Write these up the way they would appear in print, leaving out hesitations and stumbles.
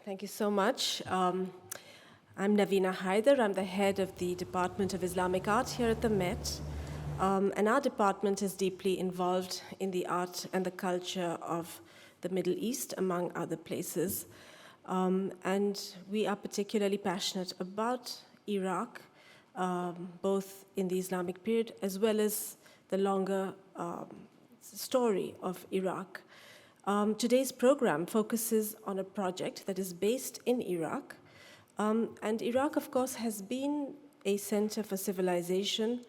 Thank you so much. I'm Navina Haider. I'm the head of the Department of Islamic Art here at the Met. And our department is deeply involved in the art and the culture of the Middle East, among other places. And we are particularly passionate about Iraq, both in the Islamic period as well as the longer story of Iraq. Today's program focuses on a project that is based in Iraq. And Iraq, of course, has been a center for civilization,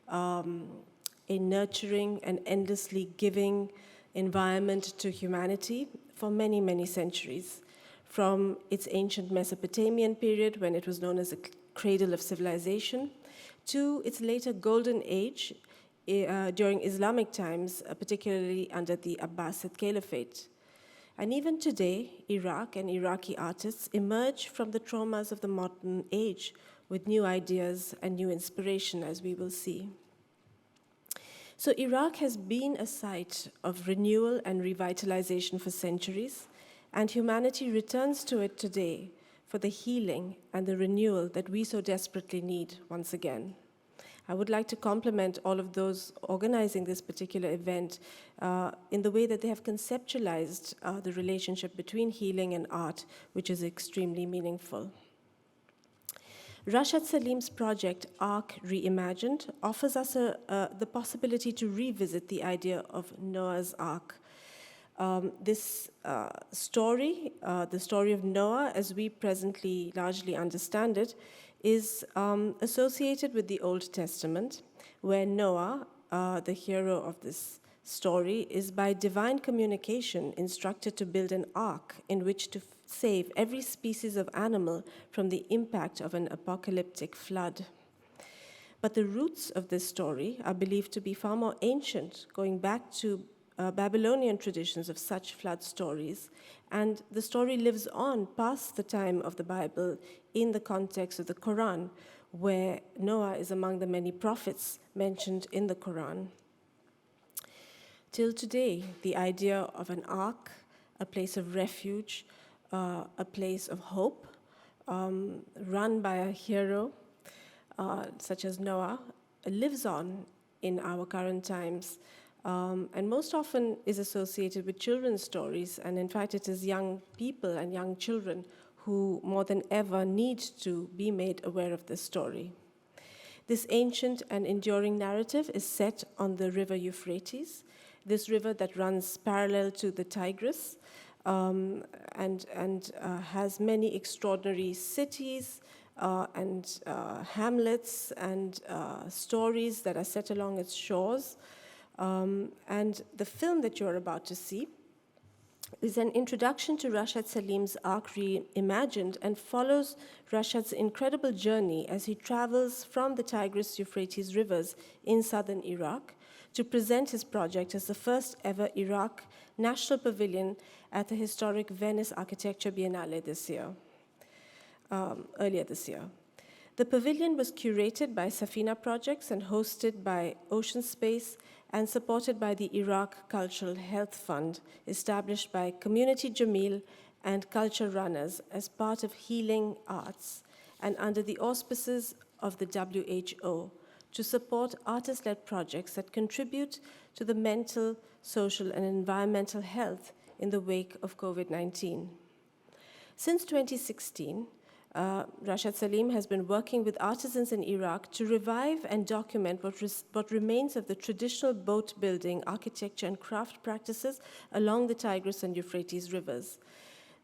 a nurturing and endlessly giving environment to humanity for many, many centuries. From its ancient Mesopotamian period, when it was known as the cradle of civilization, to its later golden age during Islamic times, particularly under the Abbasid Caliphate. And even today, Iraq and Iraqi artists emerge from the traumas of the modern age with new ideas and new inspiration, as we will see. So Iraq has been a site of renewal and revitalization for centuries, and humanity returns to it today for the healing and the renewal that we so desperately need once again. I would like to compliment all of those organizing this particular event in the way that they have conceptualized the relationship between healing and art, which is extremely meaningful. Rashad Salim's project, Ark Re-Imagined, offers us the possibility to revisit the idea of Noah's Ark. This story, the story of Noah, as we presently largely understand it, is associated with the Old Testament, where Noah, the hero of this story, is by divine communication instructed to build an ark in which to save every species of animal from the impact of an apocalyptic flood. But the roots of this story are believed to be far more ancient, going back to Babylonian traditions of such flood stories, and the story lives on past the time of the Bible in the context of the Quran, where Noah is among the many prophets mentioned in the Quran. Till today, the idea of an ark, a place of refuge, a place of hope, run by a hero such as Noah, lives on in our current times. And most often is associated with children's stories, and in fact it is young people and young children who more than ever need to be made aware of this story. This ancient and enduring narrative is set on the river Euphrates, this river that runs parallel to the Tigris and has many extraordinary cities and hamlets and stories that are set along its shores. And the film that you're about to see is an introduction to Rashad Salim's Ark Re-Imagined and follows Rashad's incredible journey as he travels from the Tigris-Euphrates rivers in southern Iraq to present his project as the first ever Iraq National Pavilion at the historic Venice Architecture Biennale this year, earlier this year. The pavilion was curated by Safina Projects and hosted by Ocean Space and supported by the Iraq Cultural Health Fund, established by Community Jameel and Culturunners as part of Healing Arts and under the auspices of the WHO to support artist-led projects that contribute to the mental, social, and environmental health in the wake of COVID-19. Since 2016, Rashad Salim has been working with artisans in Iraq to revive and document what remains of the traditional boat building, architecture, and craft practices along the Tigris and Euphrates rivers.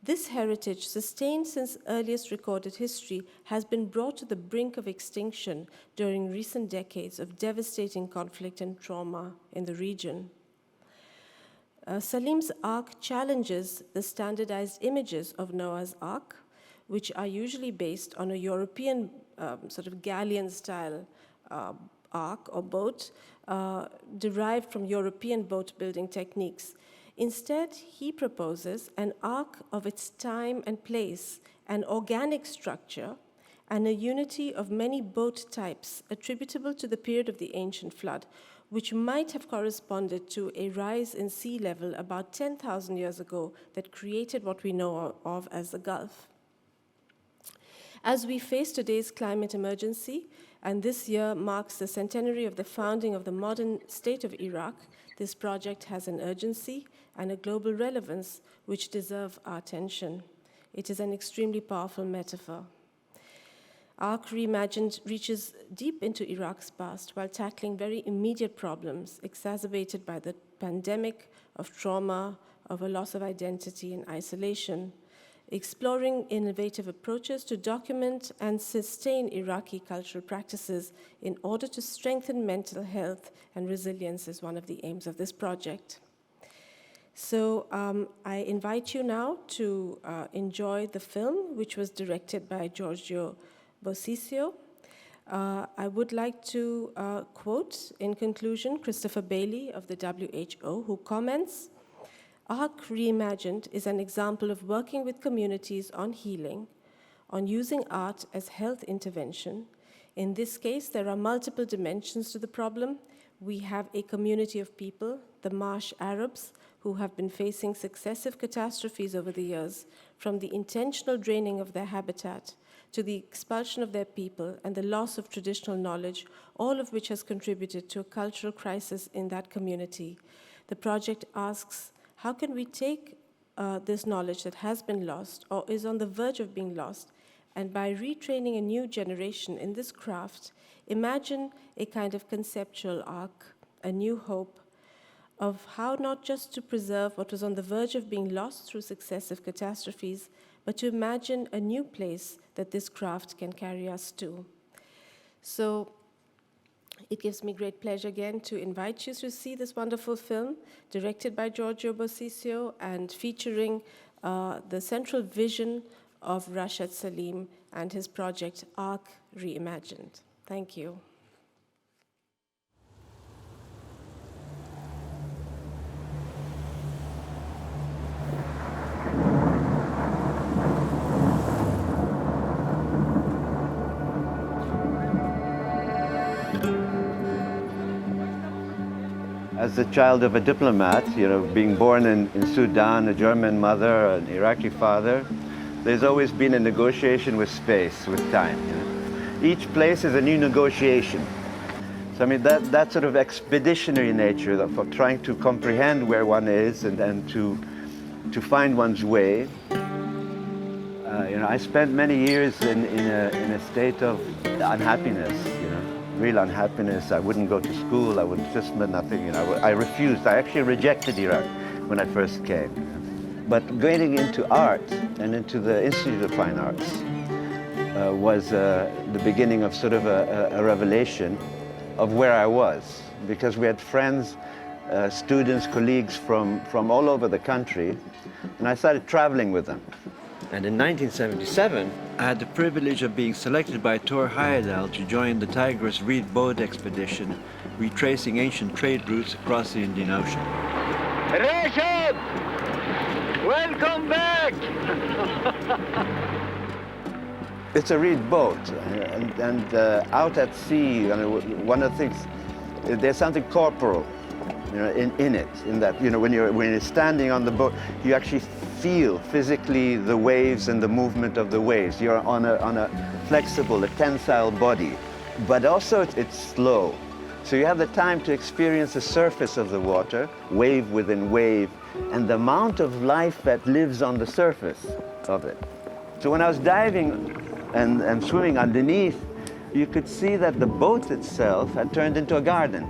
This heritage, sustained since earliest recorded history, has been brought to the brink of extinction during recent decades of devastating conflict and trauma in the region. Salim's Ark challenges the standardized images of Noah's Ark, which are usually based on a European sort of galleon-style ark or boat derived from European boat-building techniques. Instead, he proposes an ark of its time and place, an organic structure, and a unity of many boat types attributable to the period of the ancient flood, which might have corresponded to a rise in sea level about 10,000 years ago that created what we know of as the Gulf. As we face today's climate emergency, and this year marks the centenary of the founding of the modern state of Iraq, this project has an urgency and a global relevance which deserve our attention. It is an extremely powerful metaphor. Ark Re-Imagined reaches deep into Iraq's past while tackling very immediate problems exacerbated by the pandemic of trauma, of a loss of identity and isolation, exploring innovative approaches to document and sustain Iraqi cultural practices in order to strengthen mental health and resilience is one of the aims of this project. So I invite you now to enjoy the film, which was directed by Giorgio Bosisio. I would like to quote, in conclusion, Christopher Bailey of the WHO, who comments, "Ark Re-Imagined is an example of working with communities on healing, on using art as health intervention. In this case, there are multiple dimensions to the problem. We have a community of people, the Marsh Arabs, who have been facing successive catastrophes over the years, from the intentional draining of their habitat to the expulsion of their people and the loss of traditional knowledge, all of which has contributed to a cultural crisis in that community. The project asks, how can we take this knowledge that has been lost or is on the verge of being lost, and by retraining a new generation in this craft, imagine a kind of conceptual arc, a new hope of how not just to preserve what was on the verge of being lost through successive catastrophes, but to imagine a new place that this craft can carry us to." So it gives me great pleasure again to invite you to see this wonderful film directed by Giorgio Bosisio and featuring the central vision of Rashad Salim and his project Ark Re-Imagined. Thank you. As the child of a diplomat, being born in Sudan, a German mother, an Iraqi father, there's always been a negotiation with space, with time. Each place is a new negotiation. So I mean, that sort of expeditionary nature of trying to comprehend where one is and to find one's way. I spent many years in a state of unhappiness, real unhappiness. I wouldn't go to school. I would just nothing. I refused. I actually rejected Iraq when I first came. But going into art and into the Institute of Fine Arts was the beginning of sort of a revelation of where I was, because we had friends, students, colleagues from all over the country, and I started traveling with them. And in 1977, I had the privilege of being selected by Thor Heyerdahl to join the Tigris Reed boat expedition, retracing ancient trade routes across the Indian Ocean. Rashad! Welcome back! It's a reed boat, and out at sea, one of the things, there's something corporal, in it, in that, when you're standing on the boat, you actually feel physically the waves and the movement of the waves. You're on a flexible, a tensile body, but also it's slow. So you have the time to experience the surface of the water, wave within wave, and the amount of life that lives on the surface of it. So when I was diving and swimming underneath, you could see that the boat itself had turned into a garden.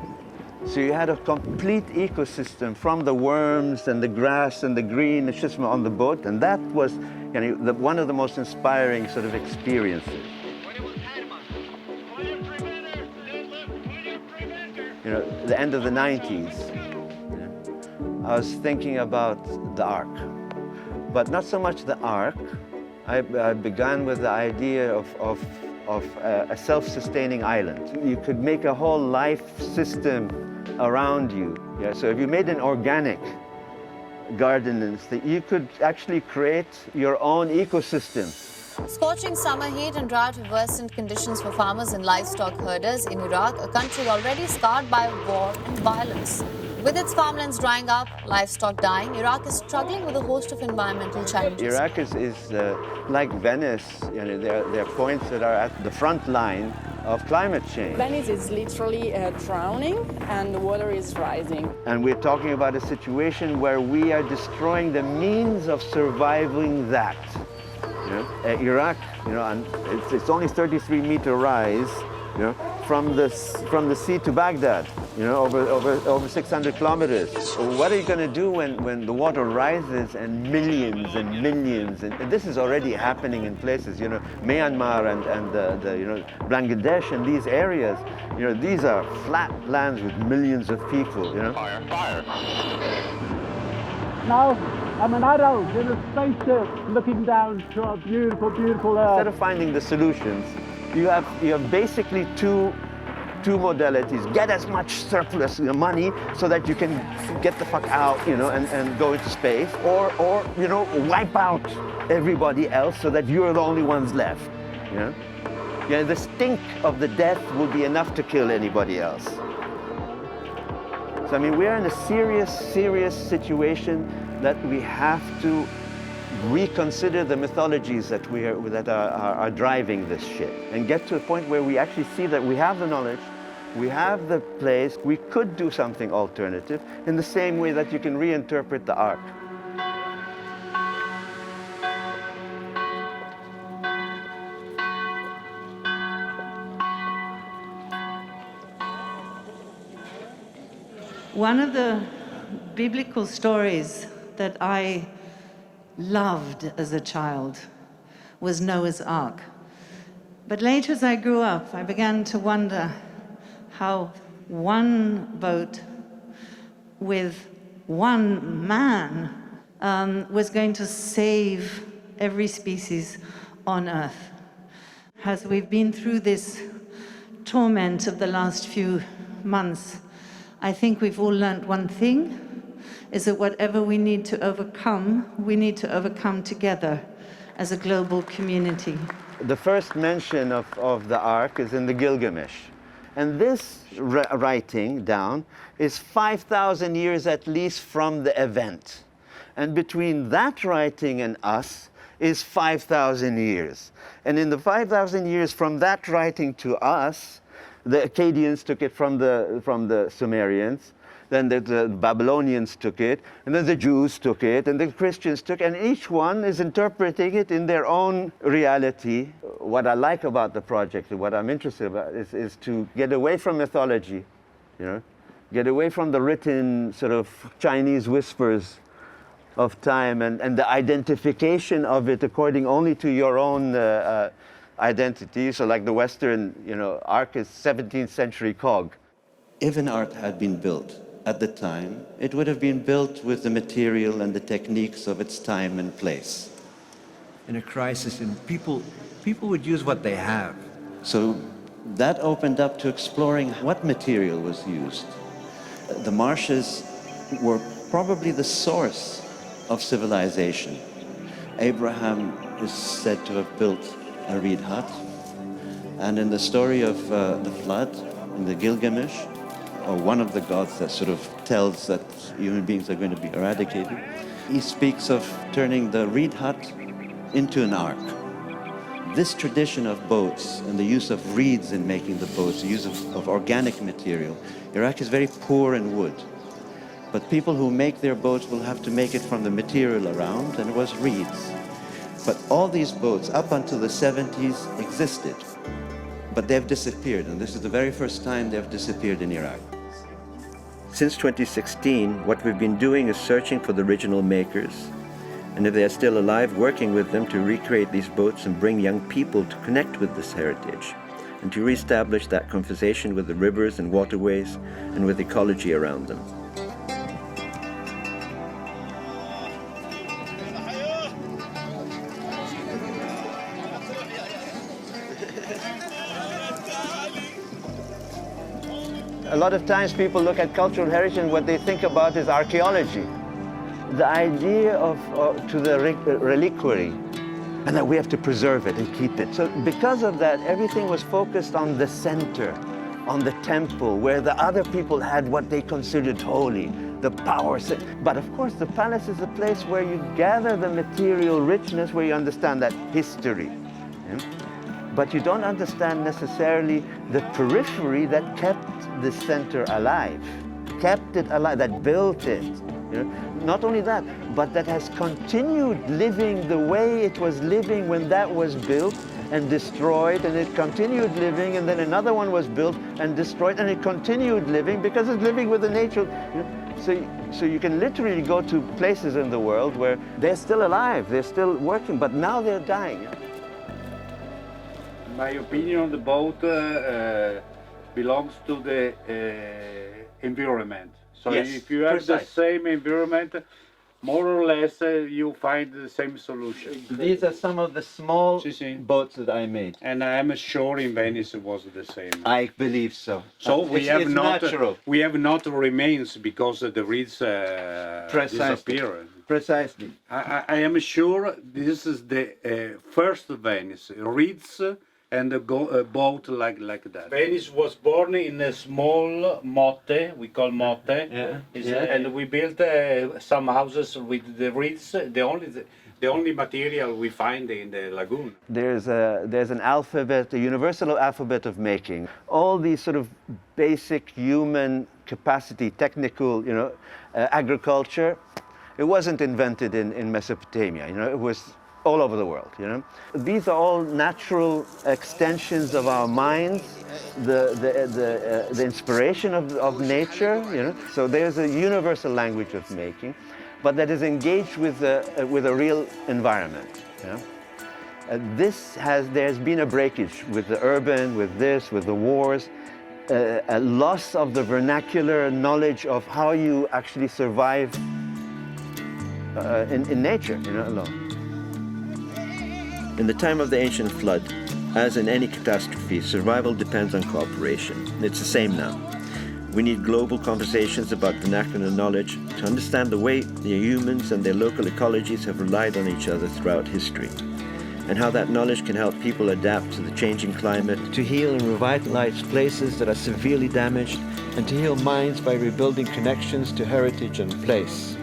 So you had a complete ecosystem from the worms and the grass and the green on the boat, and that was one of the most inspiring sort of experiences. The end of the 90s, I was thinking about the Ark, but not so much the Ark. I began with the idea of a self-sustaining island. You could make a whole life system around you. Yeah? So if you made an organic garden, you could actually create your own ecosystem Scorching summer heat and drought have worsened conditions for farmers and livestock herders in Iraq, a country already scarred by war and violence. With its farmlands drying up, livestock dying, Iraq is struggling with a host of environmental challenges. Iraq is like Venice. You know, there are points that are at the front line of climate change. Venice is literally drowning and the water is rising. And we're talking about a situation where we are destroying the means of surviving that. You know, Iraq, you know, and it's only 33-meter rise, you know, from the sea to Baghdad, you know, over 600 kilometers. What are you going to do when the water rises and millions, and this is already happening in places, you know, Myanmar and the you know, Bangladesh and these areas, you know, these are flat lands with millions of people, you know. Fire, fire. Now, I'm an adult in a spaceship looking down to a beautiful, beautiful Earth. Instead of finding the solutions, you have basically two modalities. Get as much surplus money so that you can get the fuck out, you know, and go into space, or you know, wipe out everybody else so that you're the only ones left, you know. Yeah, the stink of the death will be enough to kill anybody else. So I mean, we are in a serious situation that we have to reconsider the mythologies that are driving this shit, and get to a point where we actually see that we have the knowledge, we have the place, we could do something alternative in the same way that you can reinterpret the Ark. One of the biblical stories that I loved as a child was Noah's Ark. But later, as I grew up, I began to wonder how one boat with one man was going to save every species on Earth. As we've been through this torment of the last few months, I think we've all learned one thing, is that whatever we need to overcome together as a global community. The first mention of the Ark is in the Gilgamesh. And this writing down is 5,000 years at least from the event. And between that writing and us is 5,000 years. And in the 5,000 years from that writing to us, the Akkadians took it from the Sumerians, then the Babylonians took it, and then the Jews took it, and the Christians took it, and each one is interpreting it in their own reality. What I like about the project, what I'm interested about, is to get away from mythology, you know, get away from the written sort of Chinese whispers of time and the identification of it according only to your own identity. So like the Western, you know, Ark is 17th century cog. If an Ark had been built at the time, it would have been built with the material and the techniques of its time and place. In a crisis, and people would use what they have. So that opened up to exploring what material was used. The marshes were probably the source of civilization. Abraham is said to have built a reed hut, and in the story of the flood, in the Gilgamesh, or one of the gods that sort of tells that human beings are going to be eradicated, he speaks of turning the reed hut into an ark. This tradition of boats and the use of reeds in making the boats, the use of organic material, Iraq is very poor in wood. But people who make their boats will have to make it from the material around, and it was reeds. But all these boats, up until the 70s, existed. But they've disappeared, and this is the very first time they've disappeared in Iraq. Since 2016, what we've been doing is searching for the original makers, and if they are still alive, working with them to recreate these boats and bring young people to connect with this heritage, and to reestablish that conversation with the rivers and waterways and with ecology around them. A lot of times people look at cultural heritage and what they think about is archaeology. The idea to the reliquary, and that we have to preserve it and keep it. So because of that, everything was focused on the center, on the temple, where the other people had what they considered holy, the power. But of course, the palace is a place where you gather the material richness, where you understand that history. Yeah? But you don't understand necessarily the periphery that kept the center alive, kept it alive, that built it. You know? Not only that, but that has continued living the way it was living when that was built and destroyed, and it continued living, and then another one was built and destroyed, and it continued living because it's living with the nature. You know? So you can literally go to places in the world where they're still alive, they're still working, but now they're dying. My opinion, the boat belongs to the environment. So yes, if you have precise. the same environment, more or less you find the same solution. These are some of the small boats that I made. And I am sure in Venice it was the same. I believe so. So we have not natural. We have not remains because the reeds disappear. Precisely. I am sure this is the first Venice. Reeds and a boat like that. Venice was born in a small motte, we call motte, and we built some houses with the reeds. The only material we find in the lagoon. There's an alphabet, a universal alphabet of making. All these sort of basic human capacity, technical, agriculture. It wasn't invented in Mesopotamia. It was all over the world. These are all natural extensions of our minds, the inspiration of nature. So there's a universal language of making, but that is engaged with a real environment. There's been a breakage with the urban, with the wars, a loss of the vernacular knowledge of how you actually survive in nature, alone. In the time of the ancient flood, as in any catastrophe, survival depends on cooperation. It's the same now. We need global conversations about vernacular knowledge to understand the way the humans and their local ecologies have relied on each other throughout history, and how that knowledge can help people adapt to the changing climate, to heal and revitalize places that are severely damaged, and to heal minds by rebuilding connections to heritage and place.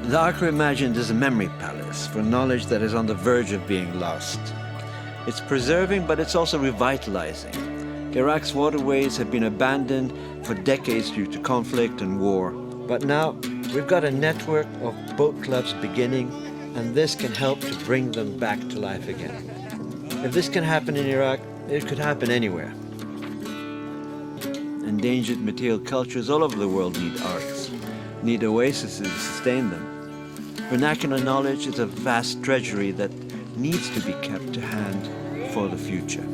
The Ark Re-Imagined is a memory palace for knowledge that is on the verge of being lost. It's preserving, but it's also revitalizing. Iraq's waterways have been abandoned for decades due to conflict and war. But now, we've got a network of boat clubs beginning, and this can help to bring them back to life again. If this can happen in Iraq, it could happen anywhere. Endangered material cultures all over the world need arts, need oases to sustain them. Vernacular knowledge is a vast treasury that needs to be kept to hand for the future.